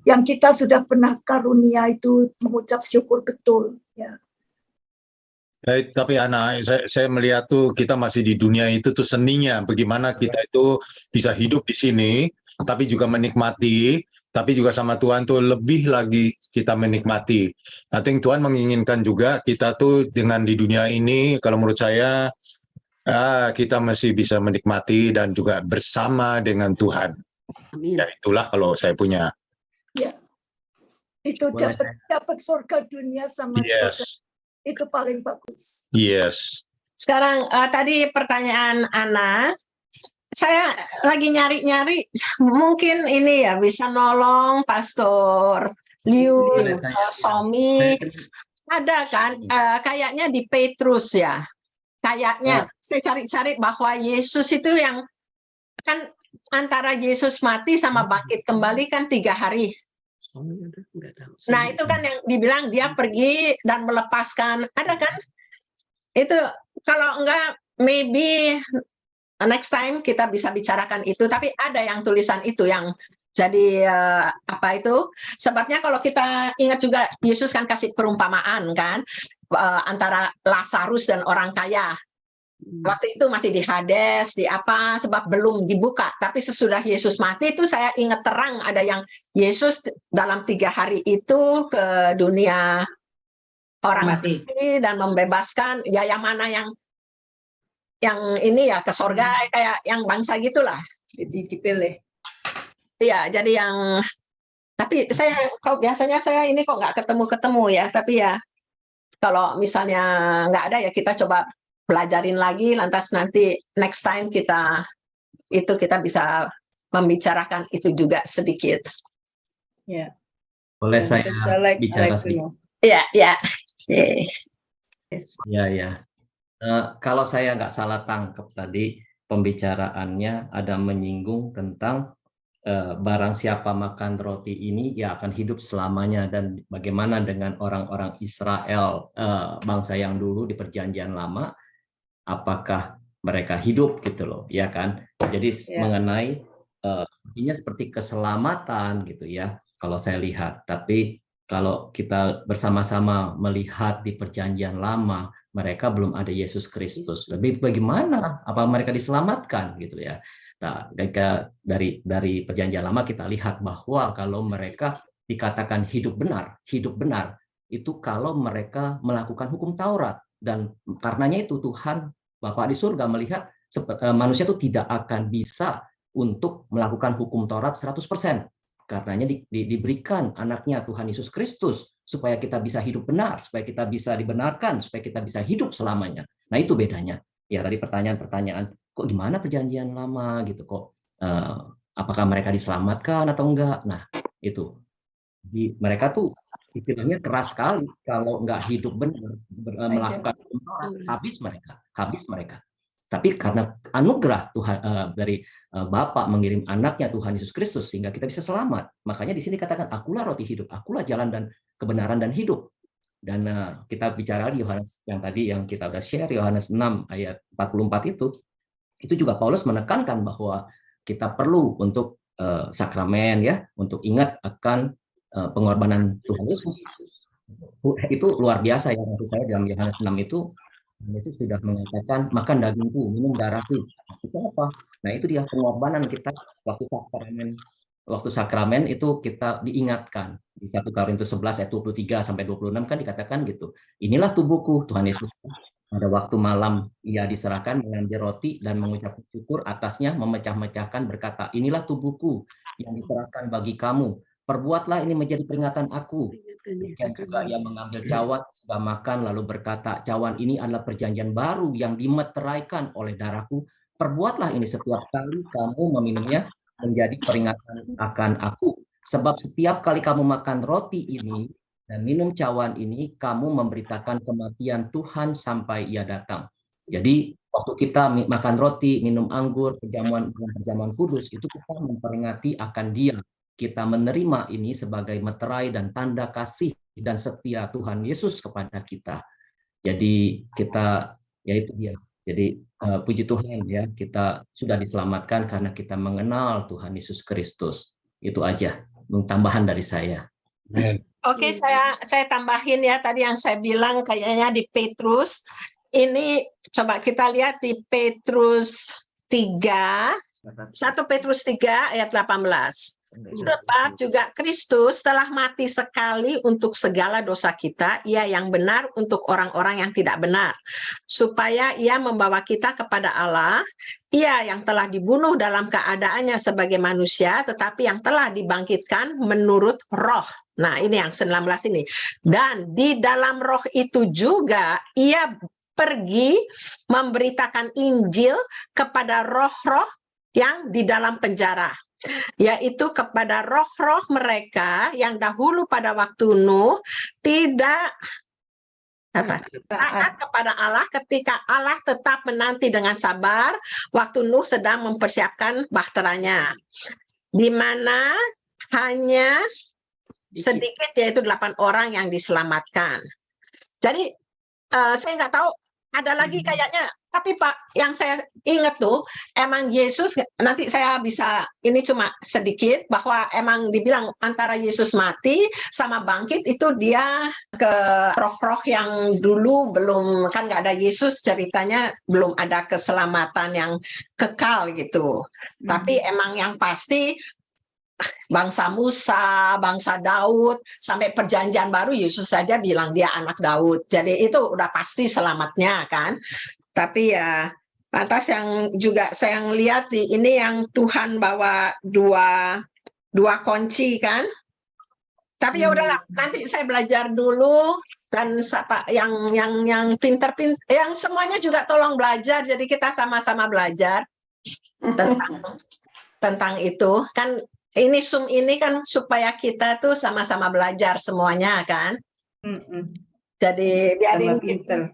Yang kita sudah pernah karunia itu mengucap syukur betul ya. Tapi Ana, saya melihat tuh kita masih di dunia itu tuh seninya bagaimana kita itu bisa hidup di sini, tapi juga menikmati, tapi juga sama Tuhan tuh lebih lagi kita menikmati. I think Tuhan menginginkan juga kita tuh dengan di dunia ini, kalau menurut saya kita masih bisa menikmati dan juga bersama dengan Tuhan. Amin. Ya itulah kalau saya punya. Ya. Itu dapat surga dunia sama surga. Itu paling bagus. Yes. Sekarang tadi pertanyaan Ana, saya lagi nyari-nyari, mungkin ini ya bisa nolong Pastor Lius, Somi, ada kan? Kayaknya di Petrus ya, kayaknya saya cari-cari bahwa Yesus itu yang kan antara Yesus mati sama bangkit kembali kan 3 hari. Nah itu kan yang dibilang dia pergi dan melepaskan, ada kan? Itu kalau enggak maybe next time kita bisa bicarakan itu, tapi ada yang tulisan itu yang jadi apa itu? Sebabnya kalau kita ingat juga Yesus kan kasih perumpamaan kan antara Lazarus dan orang kaya. Waktu itu masih di Hades, di apa, sebab belum dibuka. Tapi sesudah Yesus mati itu saya ingat terang ada yang Yesus dalam 3 hari itu ke dunia orang mati dan membebaskan. Ya yang mana yang ini ya ke sorga kayak yang bangsa gitulah. Jadi dipilih. Iya, jadi yang Tapi biasanya saya ini kok nggak ketemu ya. Tapi ya kalau misalnya nggak ada ya kita coba pelajarin lagi. Lantas nanti next time kita bisa membicarakan itu juga sedikit. Ya. Boleh Yeah, saya because I like bicara to sedikit? know. Ya. Ya. Kalau saya nggak salah tangkap tadi pembicaraannya ada menyinggung tentang barang siapa makan roti ini ya akan hidup selamanya, dan bagaimana dengan orang-orang Israel, bangsa yang dulu di Perjanjian Lama, apakah mereka hidup gitu loh, ya kan? Jadi mengenai sepertinya seperti keselamatan gitu ya kalau saya lihat. Tapi kalau kita bersama-sama melihat di Perjanjian Lama, mereka belum ada Yesus Kristus. Tapi bagaimana? Apa mereka diselamatkan gitu ya? Nah, dari Perjanjian Lama kita lihat bahwa kalau mereka dikatakan hidup benar itu kalau mereka melakukan hukum Taurat, dan karenanya itu Tuhan Bapa di surga melihat manusia itu tidak akan bisa untuk melakukan hukum Taurat 100%. Karenanya diberikan anaknya Tuhan Yesus Kristus supaya kita bisa hidup benar, supaya kita bisa dibenarkan, supaya kita bisa hidup selamanya. Nah, itu bedanya. Ya, tadi pertanyaan-pertanyaan, kok gimana Perjanjian Lama gitu, kok apakah mereka diselamatkan atau enggak? Nah, itu. Jadi, mereka tuh istilahnya keras sekali, kalau nggak hidup benar, melakukan habis mereka. Tapi karena anugerah Tuhan dari Bapa mengirim anaknya Tuhan Yesus Kristus sehingga kita bisa selamat. Makanya di sini katakan, akulah roti hidup, akulah jalan dan kebenaran dan hidup. Dan kita bicara di Yohanes yang tadi yang kita udah share, Yohanes 6 ayat 44 itu juga Paulus menekankan bahwa kita perlu untuk sakramen ya, untuk ingat akan pengorbanan Tuhan Yesus. Itu luar biasa ya, maksud saya dalam Yohanes 6 itu Yesus sudah mengatakan, makan dagingku, minum darahku. Itu apa? Nah, itu dia pengorbanan kita waktu sakramen itu kita diingatkan. Di 1 Korintus 11 ayat 23 sampai 26 kan dikatakan gitu. Inilah tubuhku, Tuhan Yesus. Pada waktu malam ia diserahkan, mengambil roti dan mengucap syukur atasnya, memecah-mecahkan berkata, inilah tubuhku yang diserahkan bagi kamu. Perbuatlah ini menjadi peringatan aku. Dan juga ia mengambil cawan sesudah makan lalu berkata, cawan ini adalah perjanjian baru yang dimeteraikan oleh darahku. Perbuatlah ini setiap kali kamu meminumnya menjadi peringatan akan aku. Sebab setiap kali kamu makan roti ini dan minum cawan ini, kamu memberitakan kematian Tuhan sampai ia datang. Jadi waktu kita makan roti, minum anggur, perjamuan kudus, itu kita memperingati akan Dia. Kita menerima ini sebagai meterai dan tanda kasih dan setia Tuhan Yesus kepada kita. Jadi kita, ya itu dia. Jadi puji Tuhan ya, kita sudah diselamatkan karena kita mengenal Tuhan Yesus Kristus. Itu aja tambahan dari saya. Oke, saya tambahin ya tadi yang saya bilang kayaknya di Petrus. Ini coba kita lihat di Petrus 3, 1 Petrus 3 ayat 18. Sebab juga Kristus telah mati sekali untuk segala dosa kita, ia yang benar untuk orang-orang yang tidak benar, supaya ia membawa kita kepada Allah, ia yang telah dibunuh dalam keadaannya sebagai manusia, tetapi yang telah dibangkitkan menurut roh. Nah, ini yang 19 ini. Dan di dalam roh itu juga ia pergi memberitakan Injil kepada roh-roh yang di dalam penjara, yaitu kepada roh-roh mereka yang dahulu pada waktu Nuh tidak taat kepada Allah, ketika Allah tetap menanti dengan sabar waktu Nuh sedang mempersiapkan bahteranya, di mana hanya sedikit, yaitu 8 orang yang diselamatkan. Jadi saya nggak tahu ada lagi kayaknya, tapi Pak, yang saya ingat tuh emang Yesus, nanti saya bisa ini cuma sedikit, bahwa emang dibilang antara Yesus mati sama bangkit itu dia ke roh-roh yang dulu belum, kan nggak ada Yesus, ceritanya belum ada keselamatan yang kekal gitu. Tapi emang yang pasti bangsa Musa, bangsa Daud, sampai perjanjian baru Yesus saja bilang dia anak Daud. Jadi itu udah pasti selamatnya kan. Tapi ya lantas yang juga saya lihat di ini yang Tuhan bawa dua kunci kan. Tapi ya udahlah, nanti saya belajar dulu, dan yang pinter-pinter, yang semuanya juga tolong belajar. Jadi kita sama-sama belajar tentang itu. Kan ini Zoom ini kan supaya kita tuh sama-sama belajar semuanya kan. Jadi biarin pinter.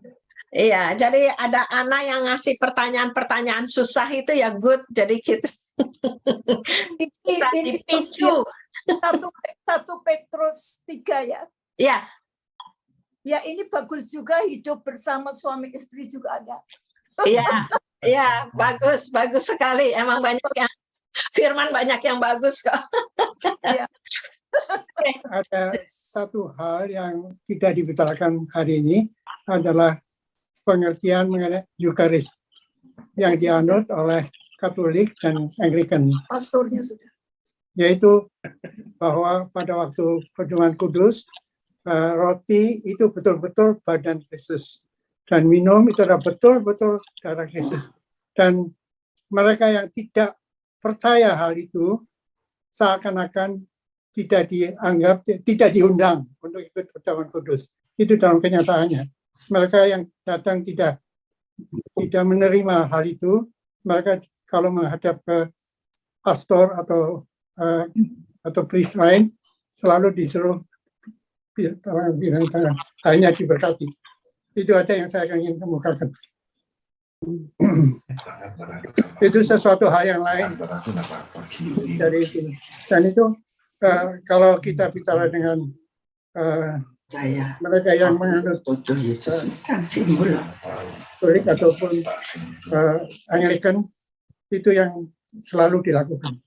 Iya, jadi ada anak yang ngasih pertanyaan-pertanyaan susah itu ya good. Jadi kita Ini dipicu. 1 Petrus 3 ya. Iya. Ya ini bagus juga, hidup bersama suami istri juga ada. Iya, iya, bagus sekali. Emang banyak yang firman banyak yang bagus kok. Iya. Ada satu hal yang tidak dibicarakan hari ini adalah pengertian mengenai Eucharist yang dianut oleh Katolik dan Anglikan. Pastornya sudah. Yaitu bahwa pada waktu perjamuan kudus, roti itu betul-betul badan Kristus. Dan minum itu adalah betul-betul darah Kristus. Dan mereka yang tidak percaya hal itu, seakan-akan tidak dianggap, tidak diundang untuk ikut perjamuan kudus. Itu dalam kenyataannya. Mereka yang datang tidak menerima hal itu, mereka kalau menghadap ke pastor atau priest lain, selalu disuruh bilang tangan, hanya diberkati. Itu aja yang saya ingin kemukakan. Itu sesuatu hal yang lain dari itu. Dan itu kalau kita bicara dengan mereka yang menganut Katolik ataupun Anglikan, itu yang selalu dilakukan.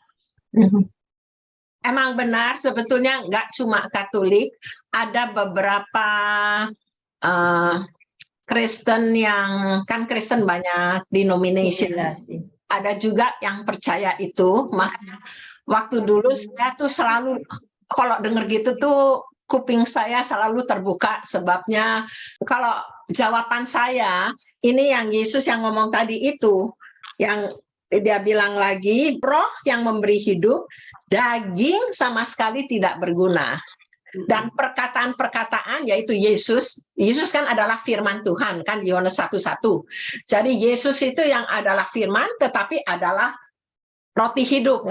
Emang benar, sebetulnya nggak cuma Katolik, ada beberapa Kristen yang, kan Kristen banyak denomination, ada juga yang percaya itu. Makanya waktu dulu saya tuh selalu, kalau denger gitu tuh kuping saya selalu terbuka, sebabnya kalau jawaban saya, ini yang Yesus yang ngomong tadi itu, yang dia bilang lagi, roh yang memberi hidup, daging sama sekali tidak berguna. Dan perkataan-perkataan yaitu Yesus kan adalah firman Tuhan kan di Yohanes 1:1. Jadi Yesus itu yang adalah firman tetapi adalah roti hidup.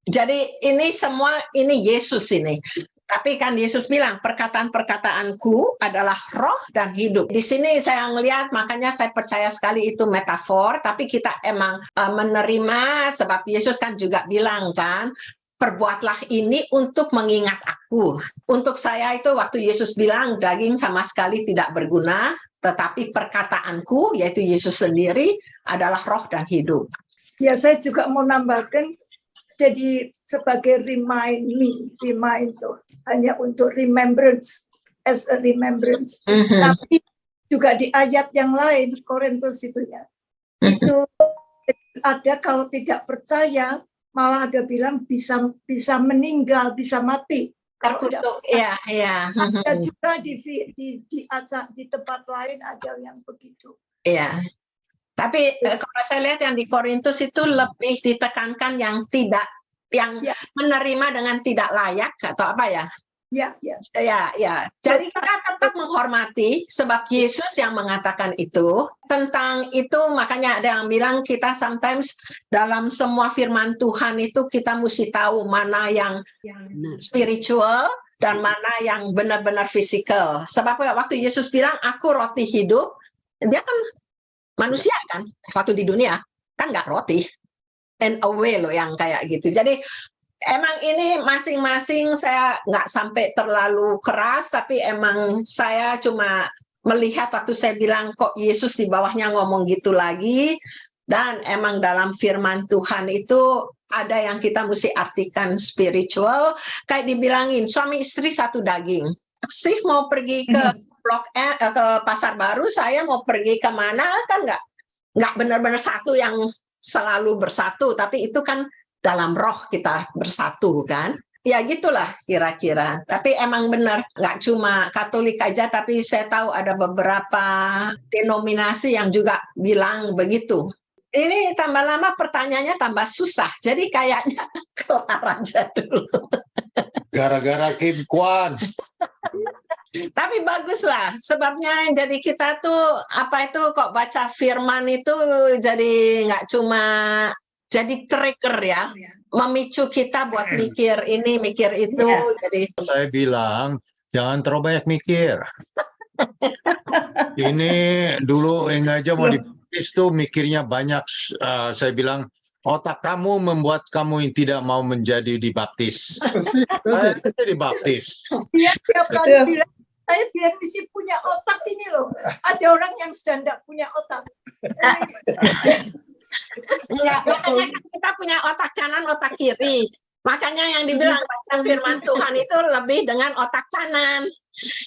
Jadi ini semua ini Yesus ini. Tapi kan Yesus bilang perkataan-perkataanku adalah roh dan hidup. Di sini saya melihat, makanya saya percaya sekali itu metafor, tapi kita emang menerima sebab Yesus kan juga bilang kan, perbuatlah ini untuk mengingat aku. Untuk saya itu waktu Yesus bilang daging sama sekali tidak berguna, tetapi perkataanku yaitu Yesus sendiri adalah roh dan hidup. Ya saya juga mau nambahkan, jadi sebagai remind tuh hanya untuk remembrance, as a remembrance. Tapi juga di ayat yang lain Korintus itu ya, itu ada kalau tidak percaya malah ada bilang bisa meninggal, bisa mati. Kalau ya. Ada juga di tempat lain ada yang begitu. Iya. Tapi kalau saya lihat yang di Korintus itu lebih ditekankan yang tidak, yang menerima dengan tidak layak atau apa ya? Ya. Jadi kita tetap menghormati sebab Yesus yang mengatakan itu. Tentang itu makanya ada yang bilang kita sometimes dalam semua firman Tuhan itu kita mesti tahu mana yang spiritual dan mana yang benar-benar fisikal. Sebab waktu Yesus bilang aku roti hidup, dia kan manusia kan, waktu di dunia kan nggak roti, and away loh yang kayak gitu. Jadi emang ini masing-masing saya nggak sampai terlalu keras, tapi emang saya cuma melihat waktu saya bilang kok Yesus di bawahnya ngomong gitu lagi, dan emang dalam firman Tuhan itu ada yang kita mesti artikan spiritual, kayak dibilangin suami istri satu daging. Steve mau pergi ke ke Pasar Baru, saya mau pergi kemana kan nggak benar-benar satu yang selalu bersatu, tapi itu kan dalam roh kita bersatu kan. Ya gitulah kira-kira. Tapi emang benar nggak cuma Katolik aja, tapi saya tahu ada beberapa denominasi yang juga bilang begitu. Ini tambah lama pertanyaannya tambah susah, jadi kayaknya kelar aja dulu. Gara-gara Kim Kwan. Tapi baguslah, sebabnya jadi kita tuh apa itu kok baca firman itu jadi nggak cuma jadi trigger ya, memicu kita buat mikir ini, mikir itu. Jadi Saya bilang jangan terlalu banyak mikir. Ini dulu aja mau dibaptis tuh mikirnya banyak. Saya bilang otak kamu membuat kamu yang tidak mau menjadi dibaptis. Saya dibaptis. Dia tiap kali bilang, saya bilang di sini punya otak ini loh. Ada orang yang sudah tidak punya otak. enggak, makanya kita punya otak kanan, otak kiri. Makanya yang dibilang baca firman Tuhan itu lebih dengan otak kanan.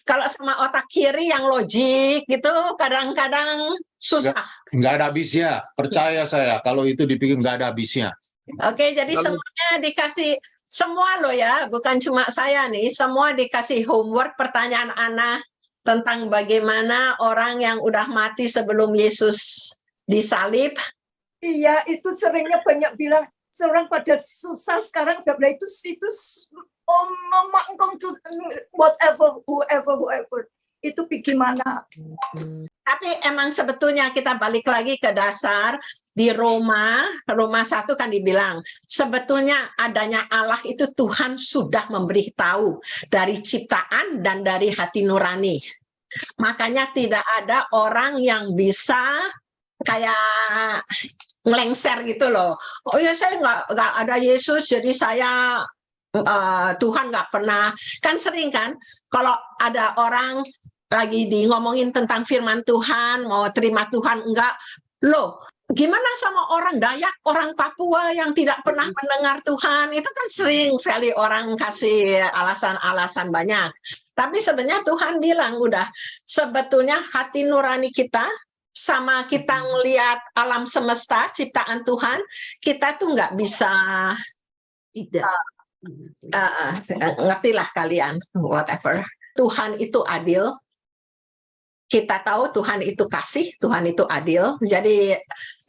Kalau sama otak kiri yang logik gitu kadang-kadang susah. Nggak ada habisnya, percaya saya. Kalau itu dipikir nggak ada habisnya. Oke, jadi semuanya dikasih, semua loh ya, bukan cuma saya nih, semua dikasih homework pertanyaan Ana tentang bagaimana orang yang udah mati sebelum Yesus disalib. Iya, itu seringnya banyak bilang, seorang pada susah sekarang, itu whoever, itu bagaimana? Tapi emang sebetulnya kita balik lagi ke dasar di Roma 1 kan dibilang sebetulnya adanya Allah itu Tuhan sudah memberitahu dari ciptaan dan dari hati nurani. Makanya tidak ada orang yang bisa kayak ngelengser gitu loh. Oh ya saya nggak ada Yesus jadi saya Tuhan nggak pernah. Kan sering kan kalau ada orang lagi ngomongin tentang firman Tuhan, mau terima Tuhan enggak, loh gimana sama orang Dayak, orang Papua yang tidak pernah mendengar Tuhan, itu kan sering sekali orang kasih alasan-alasan banyak. Tapi sebenarnya Tuhan bilang udah, sebetulnya hati nurani kita, sama kita ngelihat alam semesta, ciptaan Tuhan, kita tuh nggak bisa, Tidak. ngertilah kalian, whatever. Tuhan itu adil, kita tahu Tuhan itu kasih, Tuhan itu adil. Jadi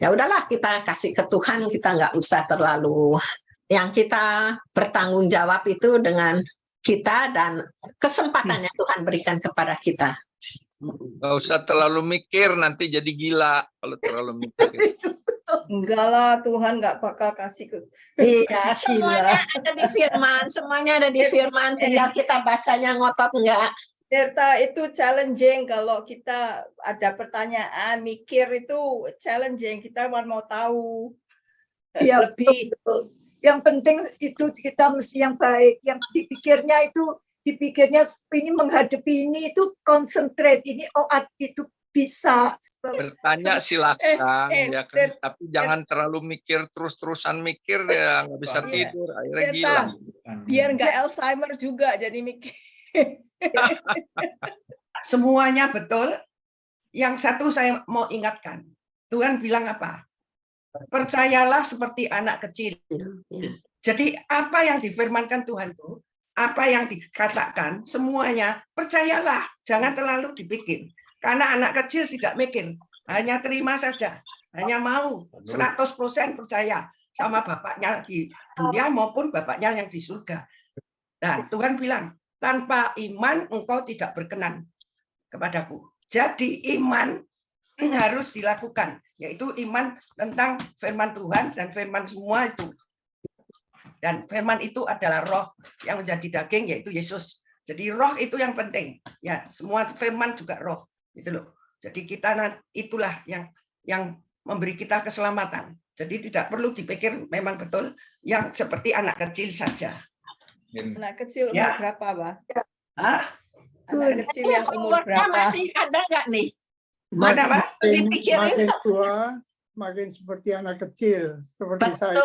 ya udahlah kita kasih ke Tuhan, kita nggak usah terlalu. Yang kita bertanggung jawab itu dengan kita dan kesempatannya Tuhan berikan kepada kita. Nggak usah terlalu mikir, nanti jadi gila kalau terlalu mikir. Enggak lah, Tuhan nggak bakal kasih ke. Iya, semuanya ada di firman, semuanya ada di firman. Tinggal kita bacanya ngotot enggak. Ternyata itu challenging kalau kita ada pertanyaan, mikir itu challenging. Kita mau tahu lebih. Betul. Yang penting itu kita mesti yang baik. Yang dipikirnya ini menghadapi ini itu concentrate ini itu bisa. Bertanya silakan ya kan, tapi jangan terlalu mikir terus-terusan mikir ya nggak bisa tidur akhirnya gila. Biar nggak Alzheimer juga jadi mikir. Semuanya betul. Yang satu saya mau ingatkan. Tuhan bilang apa? Percayalah seperti anak kecil. Jadi apa yang difirmankan Tuhan itu, apa yang dikatakan, semuanya percayalah. Jangan terlalu dipikir. Karena anak kecil tidak mikir. Hanya terima saja. Hanya mau 100% percaya sama bapaknya di dunia maupun bapaknya yang di surga. Dan Tuhan bilang, tanpa iman engkau tidak berkenan kepadaku. Jadi iman harus dilakukan, yaitu iman tentang firman Tuhan dan firman semua itu. Dan firman itu adalah roh yang menjadi daging, yaitu Yesus. Jadi roh itu yang penting. Ya, semua firman juga roh. Gitu loh. Jadi kita itulah yang memberi kita keselamatan. Jadi tidak perlu dipikir memang betul yang seperti anak kecil saja. Anak kecil umur berapa, Pak? Hah? Anak kecil yang umur berapa? Masih ada nggak nih? Makin tua, makin seperti anak kecil, seperti saya.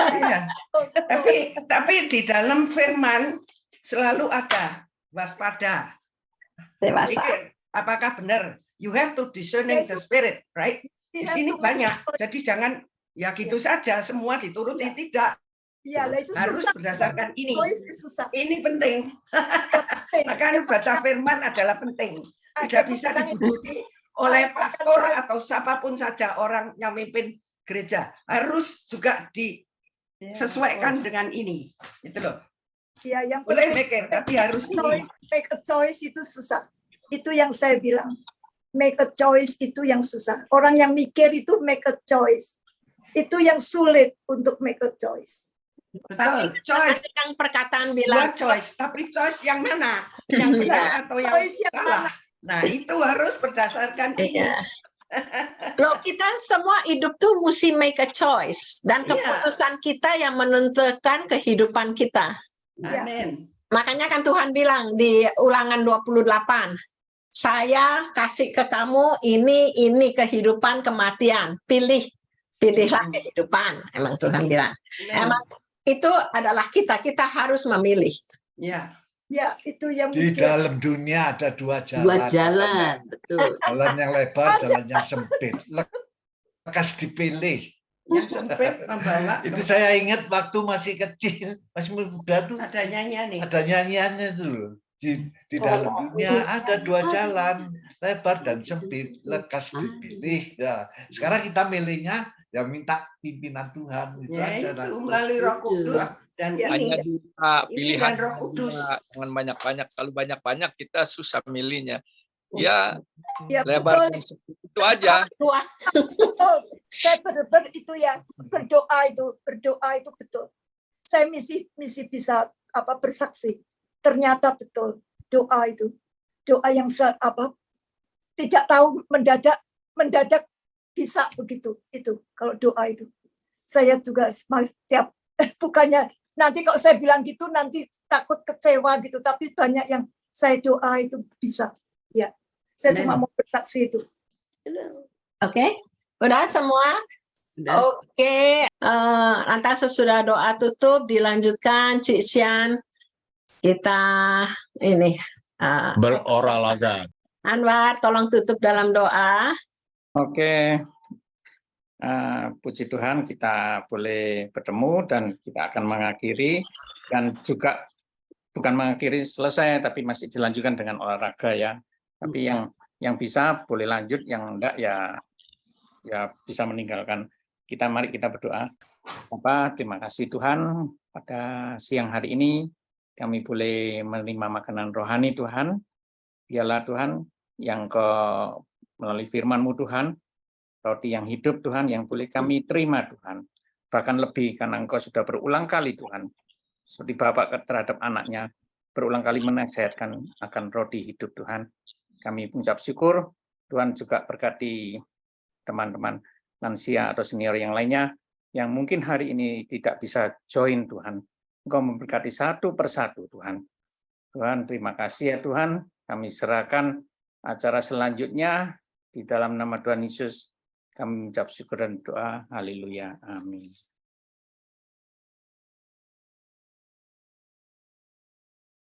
Iya. Tapi di dalam firman selalu ada waspada. Dewasa. Apakah benar? You have to discerning the spirit, right? Di sini banyak. Jadi jangan ya gitu saja semua dituruti, tidak. Ya, itu harus susah. berdasarkan ini. Susah. Ini penting. Makanya baca firman adalah penting. Tidak bisa dibujuki oleh pastor atau siapapun saja orang yang memimpin gereja. Harus juga disesuaikan dengan ini. Itu loh. Ya, yang Boleh penting mikir, tapi harus ini. make a choice itu susah. Itu yang saya bilang. Make a choice itu yang susah. Orang yang mikir itu make a choice. Itu yang sulit untuk make a choice. Betul, choice. Ada yang perkataan Dua bilang choice, tapi choice yang mana? Yang benar atau yang Choice yang salah? Nah, itu harus berdasarkan ini. Iya. Loh, kita semua hidup tuh mesti make a choice, dan Iya. keputusan kita yang menentukan kehidupan kita. Amin. Makanya kan Tuhan bilang di Ulangan 28, saya kasih ke kamu ini kehidupan kematian, pilihlah kehidupan. Emang Tuhan bilang. Emang itu adalah kita harus memilih. Ya. Ya, itu yang Di mikir. dalam dunia ada dua jalan. Dua jalan, betul. Jalan yang lebar, jalan yang sempit. Lekas dipilih. Yang sempit membawa. Itu saya ingat waktu masih kecil, masih muda tuh. Ada nyanyian nih. Ada nyanyiannya tuh. Di dalam dunia ada dua jalan, lebar dan sempit, lekas dipilih. Ya, sekarang kita milihnya ya minta pimpinan Tuhan. Itu Ya, aja. itu melalui Roh Kudus dan Hanya ini. dua Ini pilihan, dan Roh Kudus. jangan banyak-banyak. Kalau banyak-banyak kita susah milihnya. Ya, Ya, lebar betul. dan sempit itu aja. Betul. Saya itu ya, berdoa itu betul. Saya misi bisa bersaksi. Ternyata betul doa itu. Doa yang tidak tahu mendadak bisa begitu itu kalau doa itu. Saya juga setiap bukannya nanti kalau saya bilang gitu nanti takut kecewa gitu, tapi banyak yang saya doa itu bisa. Ya. Saya cuma mau bersaksi itu. Oke, udah semua? Oke, lantas sesudah doa tutup dilanjutkan Cik Sian, kita ini berolahraga. Anwar, tolong tutup dalam doa. Oke, puji Tuhan kita boleh bertemu dan kita akan mengakhiri, dan juga bukan mengakhiri selesai tapi masih dilanjutkan dengan olahraga ya. Tapi yang bisa boleh lanjut, yang enggak ya bisa meninggalkan. Mari kita berdoa. Terima kasih Tuhan, pada siang hari ini kami boleh menerima makanan rohani Tuhan. Biarlah Tuhan yang melalui firman-Mu Tuhan, roti yang hidup Tuhan yang boleh kami terima Tuhan. Bahkan lebih karena Engkau sudah berulang kali Tuhan, seperti Bapak terhadap anaknya, berulang kali menasihatkan akan roti hidup Tuhan. Kami mengucap syukur, Tuhan juga berkati teman-teman lansia atau senior yang lainnya yang mungkin hari ini tidak bisa join Tuhan. Engkau memberkati satu persatu Tuhan. Tuhan, terima kasih ya Tuhan. Kami serahkan acara selanjutnya di dalam nama Tuhan Yesus. Kami mengucap syukur dan doa. Haleluya. Amin.